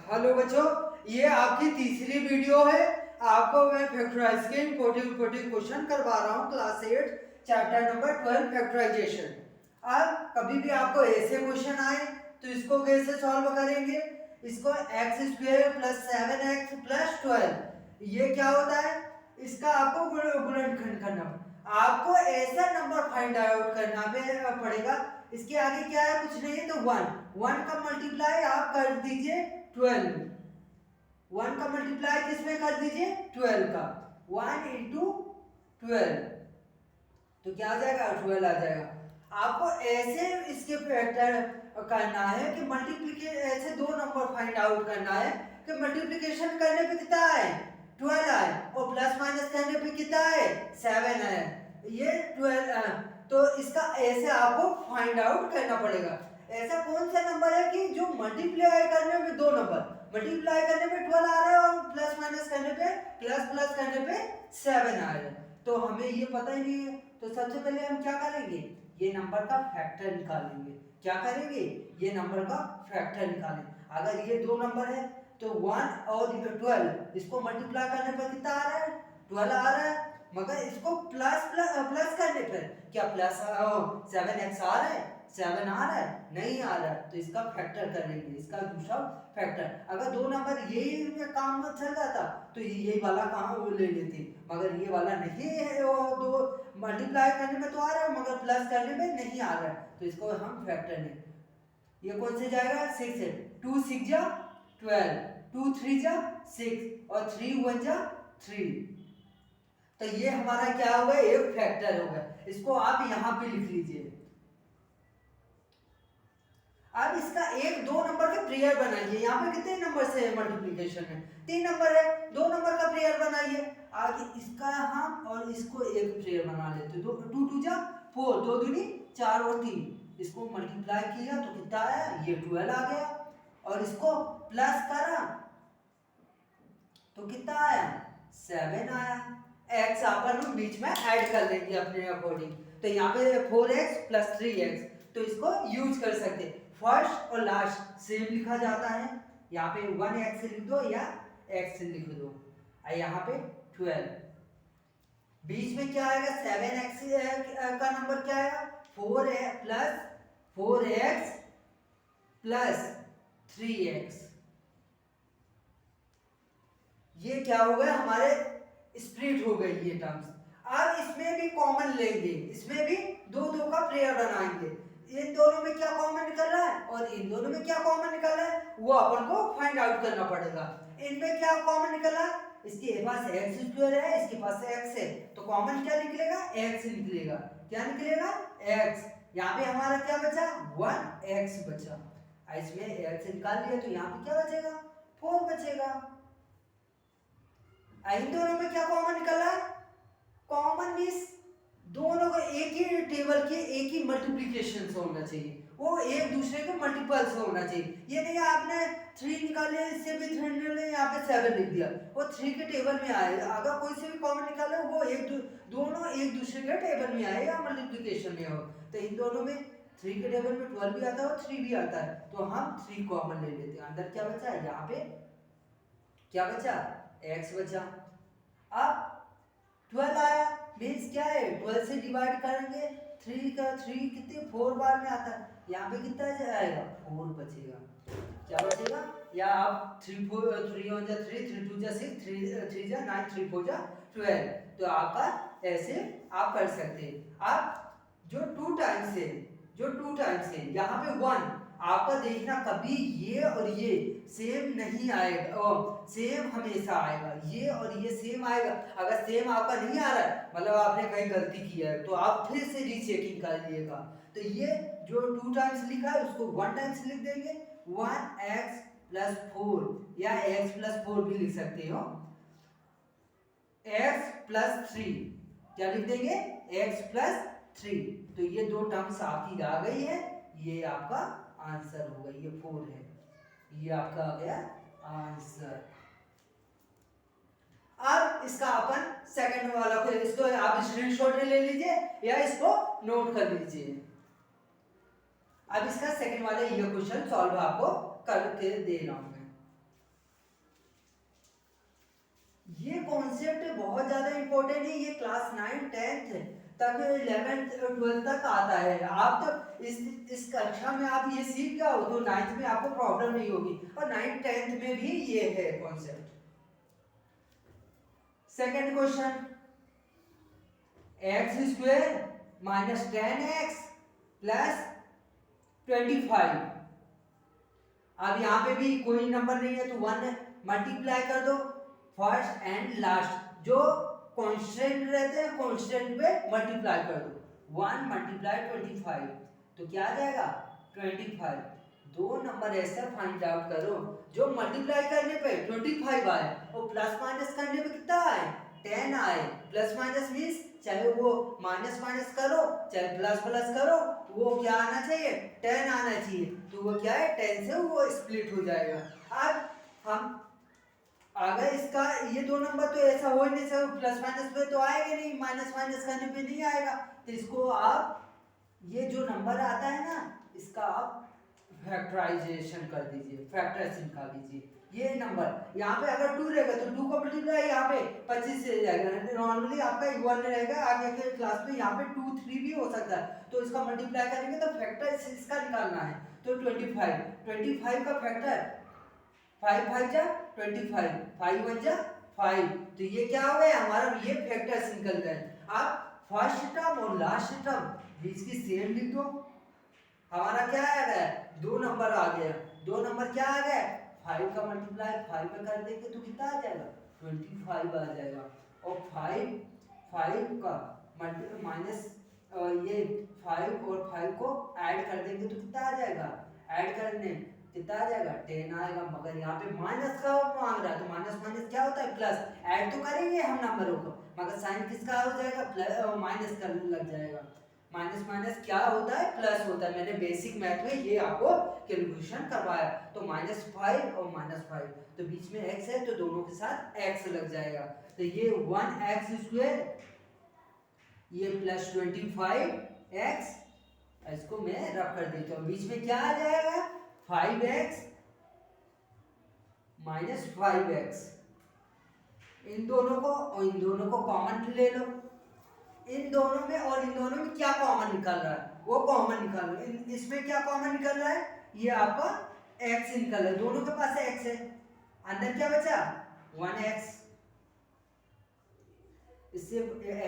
Hello बच्चों, ये आपकी तीसरी वीडियो है। आपको मैं फैक्टराइज के इम्पोर्टेंट क्वेश्चन करवा रहा हूँ क्लास 8 चैप्टर नंबर 12 फैक्टराइजेशन। अब कभी भी आपको ऐसे क्वेश्चन आए तो इसको कैसे सॉल्व करेंगे। इसको x square plus 7x plus 12 ये क्या होता है, इसका आपको गुणनखंड करना, आपको ऐसा नंबर फाइंड आउट करना पड़ेगा। इसके आगे क्या है, कुछ नहीं है तो 1 का मल्टीप्लाई आप कर दीजिए 12। 1 का मल्टीप्लाई किसमें कर दीजिए 12 का। 1 इंटू 12 तो क्या आ जाएगा 12 आ जाएगा। आपको ऐसे इसके फैक्टर करना है कि मल्टीप्लिकेशन, ऐसे दो नंबर फाइंड आउट करना है कि मल्टीप्लिकेशन करने पे कितना है 12 आए और प्लस माइनस करने पे कितना है 7 है। ये 12 तो इसका ऐसे आपको फाइंड आउट करना पड़ेगा। ऐसा कौन सा नंबर है कि जो मल्टीप्लाई करने में दो नंबर मल्टीप्लाई करने पे 12 आ रहा है और प्लस माइनस करने पे प्लस करने पे 7 आ रहा है। तो हमें ये पता ही नहीं है, तो सबसे पहले हम क्या करेंगे, ये नंबर का फैक्टर निकालेंगे। क्या करेंगे, ये नंबर का फैक्टर निकालेंगे। अगर ये दो नंबर है तो 1 और 12 इसको मल्टीप्लाई करने पर कितना आ रहा है 12 आ रहा है, मगर इसको प्लस करने पर क्या प्लस 7x आ रहा है 7 आ रहा है नहीं आ रहा है, तो इसका फैक्टर करेंगे, इसका दूसरा फैक्टर। अगर दो नंबर यही में काम में चल जाता तो ये वाला काम वो ले लेते, मगर ये वाला नहीं है, वो दो मल्टीप्लाई करने में तो आ रहा है मगर प्लस करने में नहीं आ रहा है, तो इसको हम फैक्टर नहीं। ये कौन से जाएगा 6 है, 2 6 जा 12, 2 3 जा 6 और 3 1 जा 3। तो ये हमारा क्या होगा, एक फैक्टर होगा। इसको आप यहां पे लिख लीजिए। अब इसका एक दो नंबर का पेयर बनाइए। यहाँ पे कितने नंबर से मल्टीप्लिकेशन है 3 नंबर है, 2 नंबर का पेयर बनाइए। आगे इसका हम और इसको एक पेयर बना लेते, 2 2 जा 4, 2 दूनी 4 और 3, इसको मल्टीप्लाई किया तो कितना आया, ये 12 आ गया। और इसको प्लस करा तो कितना आया 7 आया। एक्स अपन हम बीच में ऐड कर लेंगे अपने अकॉर्डिंग, तो यहाँ पे 4x प्लस 3x, तो इसको यूज कर सकते। फर्स्ट और लास्ट सेम लिखा जाता है, यहाँ पे 1x लिख दो या x लिख दो, और यहाँ पे 12 बीच में क्या आएगा 7x का नंबर क्या आएगा 4x प्लस 3x। ये क्या हो गया हमारे स्प्लिट हो गई ये टर्म्स। अब इसमें भी कॉमन लेंगे, इसमें भी दो दो का पेयर बनाएंगे। इन दोनों में क्या कॉमन निकल रहा है और इन दोनों में क्या कॉमन निकल रहा है वो अपन को फाइंड आउट करना पड़ेगा। इनमें क्या कॉमन निकला, इसके पास एक्स स्क्वायर है, इसके पास एक्स है, तो कॉमन क्या निकलेगा एक्स निकलेगा। क्या निकलेगा एक्स। यहाँ पे हमारा क्या बचा 1x बचा, इसमें एक्स निकाल लिया तो यहाँ पे क्या बचेगा 4 बचेगा। इन दोनों में क्या कॉमन निकला, कॉमन मींस दोनों को एक ही टेबल के एक ही मल्टीप्लिकेशन से होना चाहिए, वो एक दूसरे के मल्टीपल से होना चाहिए। ये नहीं आपने 3 निकाले इससे भी 3 निकाले यहाँ पे 7 लिख दिया, वो 3 के टेबल में आए। अगर कोई से भी कॉमन निकाले वो दोनों एक दूसरे के टेबल में आए या मल्टीप्लिकेशन में हो, तो इन दोनों में 3 के टेबल में 12 भी आता है और 3 भी आता है, तो हम 3 कॉमन ले लेते हैं। अंदर क्या बचा, यहाँ पे क्या बचा x बचा। अब 12 आया मीन्स क्या है 12 से डिवाइड करेंगे 3 का 3 कितने 4 बार में आता है, यहाँ पे कितना जाएगा 4 बचेगा। क्या बचेगा, या आप 3 4 3 1 जा 3 3 2 जा 6 3 जा 9 3 4 जा 12, तो आपका ऐसे आप कर सकते हैं। आप जो 2 टाइम्स है यहाँ पे 1 आपका देखना, कभी ये और ये सेम नहीं आएगा, सेम हमेशा आएगा, ये और ये सेम आएगा। अगर सेम आपका नहीं आ रहा है मतलब आपने कहीं गलती किया है तो आप फिर से रीचेकिंग कर लीजिएगा। तो ये जो 2 टाइम्स लिखा है उसको 1 टाइम्स लिख देंगे, 1x प्लस 4 या x प्लस 4 भी लिख सकते हो, x प्लस 3 क्या लिख देंगे x प्लस 3। तो ये दो टर्म्स आपकी आ गई है, ये आपका आंसर होगा, ये 4 है, ये आपका आ गया आंसर। अब इसका अपन सेकंड वाला को, इसको आप स्क्रीनशॉट ले लीजिए या इसको नोट कर लीजिए। अब इसका सेकंड वाला ये क्वेश्चन सॉल्व आपको करके दे रहा हूं मैं। ये कॉन्सेप्ट बहुत ज़्यादा इम्पोर्टेंट है, ये क्लास 9 10th तक 11th 12th तक आता है। आप तो इस कक्षा में आप ये सीख गए हो तो 9th में आपको प्रॉब्लम नहीं होगी, और 9th 10th में भी ये है concept. Second question, x square minus 10x plus 25। अब यहाँ पे भी कोई नंबर नहीं है तो 1 मल्टीप्लाई कर दो फर्स्ट एंड लास्ट, जो कांस्टेंट रहते हैं कांस्टेंट पे मल्टीप्लाई कर दो। 1 मल्टीप्लाई 25 तो क्या आ जाएगा 25। दो नंबर ऐसा फाइंड आउट करो जो मल्टीप्लाई करने पे 25 आए और प्लस माइनस करने पे कितना आए 10 आए। प्लस माइनस मीन्स चाहे वो माइनस माइनस करो चाहे प्लस प्लस करो, वो क्या आना चाहिए 10 आना चाहिए, तो वो क्या है 10 से वो स्प्लिट हो जाएगा। अब हम अगर इसका ये दो नंबर तो ऐसा हो ही नहीं सकता, प्लस माइनस पे तो आएगा नहीं, माइनस माइनस करने पे नहीं आएगा, तो इसको आप ये जो नंबर आता है ना इसका आप फैक्टराइजेशन कर दीजिए, फैक्टर्स निकाल दीजिए। ये नंबर यहाँ पे अगर 2 रहेगा तो 2 का मल्टीप्लाई यहाँ पे 25 से जाएगा, नॉर्मली आपका 1 रहेगा, आगे के क्लास में यहाँ पे 2 3 भी हो सकता है, तो इसका मल्टीप्लाई करेंगे तो फैक्टर इसका निकालना है। तो 25 का फैक्टर 5 5 जा 25, 5 1 जा 5, तो ये क्या हो गया हमारा, ये फैक्टर्स निकल गए। अब फर्स्ट टर्म और लास्ट टर्म बीच की सेम लिख दो, हमारा क्या आ गया 2 नंबर आ गया, 2 नंबर क्या आ गया 5 का मल्टीप्लाई 5 में कर देंगे तो कितना आ जाएगा 25 आ जाएगा, और 5 का माइनस ये 5 और 5 को ऐड कर देंगे तो कितना आ जाएगा, ऐड करने कितना आ जाएगा 10 आएगा। मगर यहाँ पे माइनस का मांग रहा है तो माइनस माइनस क्या होता है प्लस, ऐड तो करेंगे हम नंबरों को मगर साइन किसका हो जाएगा प्लस, माइनस का लग जाएगा। माइनस माइनस क्या होता है प्लस होता है, मैंने बेसिक मैथ में ये आपको कैलकुलेशन करवाया। तो -5 और -5 तो बीच में x है तो दोनों के साथ x लग जाएगा, तो ये 1x², ये प्लस 25x, इसको मैं रख कर देता हूँ, बीच में क्या आ जाएगा 5x माइनस 5x, इन दोनों को और इन दोनों को कॉमन ले लो, इन दोनों में और इन दोनों में क्या कॉमन निकल रहा है वो कॉमन निकाल लो। इसमें क्या कॉमन निकल रहा है, ये आपका x निकल रहा है, दोनों के पास x है, अंदर क्या बचा 1x, इससे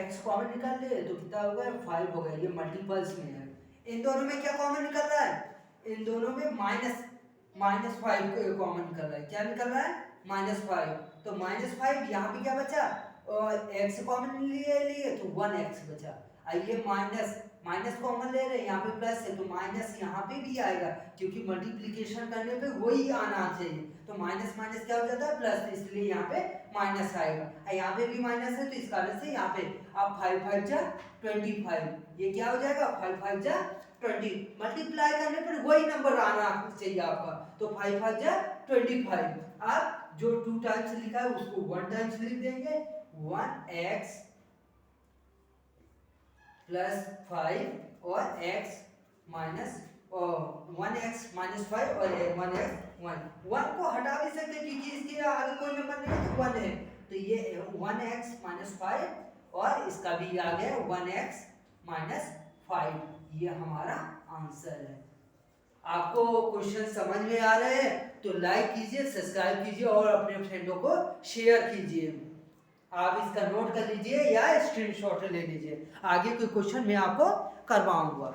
x कॉमन निकाल ले तो कितना हो गया 5 हो गया, ये मल्टीपल्स में है। इन दोनों में क्या कॉमन निकल रहा है, इन दोनों में -5 कॉमन निकल रहा है, क्या निकल रहा है -5, तो -5 यहाँ पे क्या बचा और x कॉमन लिए तो 1x बचा। ये माइनस कॉमन ले रहे हैं, यहाँ पे प्लस है तो माइनस यहाँ पे भी आएगा, क्योंकि मल्टीप्लिकेशन करने पे वही आना चाहिए, तो माइनस माइनस क्या हो जाता है प्लस, इसलिए यहाँ पे माइनस आएगा। यहाँ पे भी माइनस है तो इस कारण से यहाँ पे अब 5 5 जा 25, ये क्या हो जाएगा 5 5 जा 20, मल्टीप्लाई करने पर वही नंबर आना चाहिए आपका, तो 5 5 जा 25। अब जो 2 टाइम्स लिखा है उसको 1 टाइम्स लिख देंगे, 1x प्लस 5 और x माइनस 1x माइनस 5 और 1x 1 को हटा भी सकते क्योंकि इसके आगे कोई नंबर नहीं है तो 1 है, तो ये 1x माइनस 5 और इसका भी आ गया 1x माइनस 5, ये हमारा आंसर है। आपको क्वेश्चन समझ में आ रहे हैं तो लाइक कीजिए, सब्सक्राइब कीजिए और अपने फ्रेंडों को शेयर कीजिए। आप इसका नोट कर लीजिए या स्क्रीनशॉट ले लीजिए, आगे कोई क्वेश्चन मैं आपको करवाऊंगा।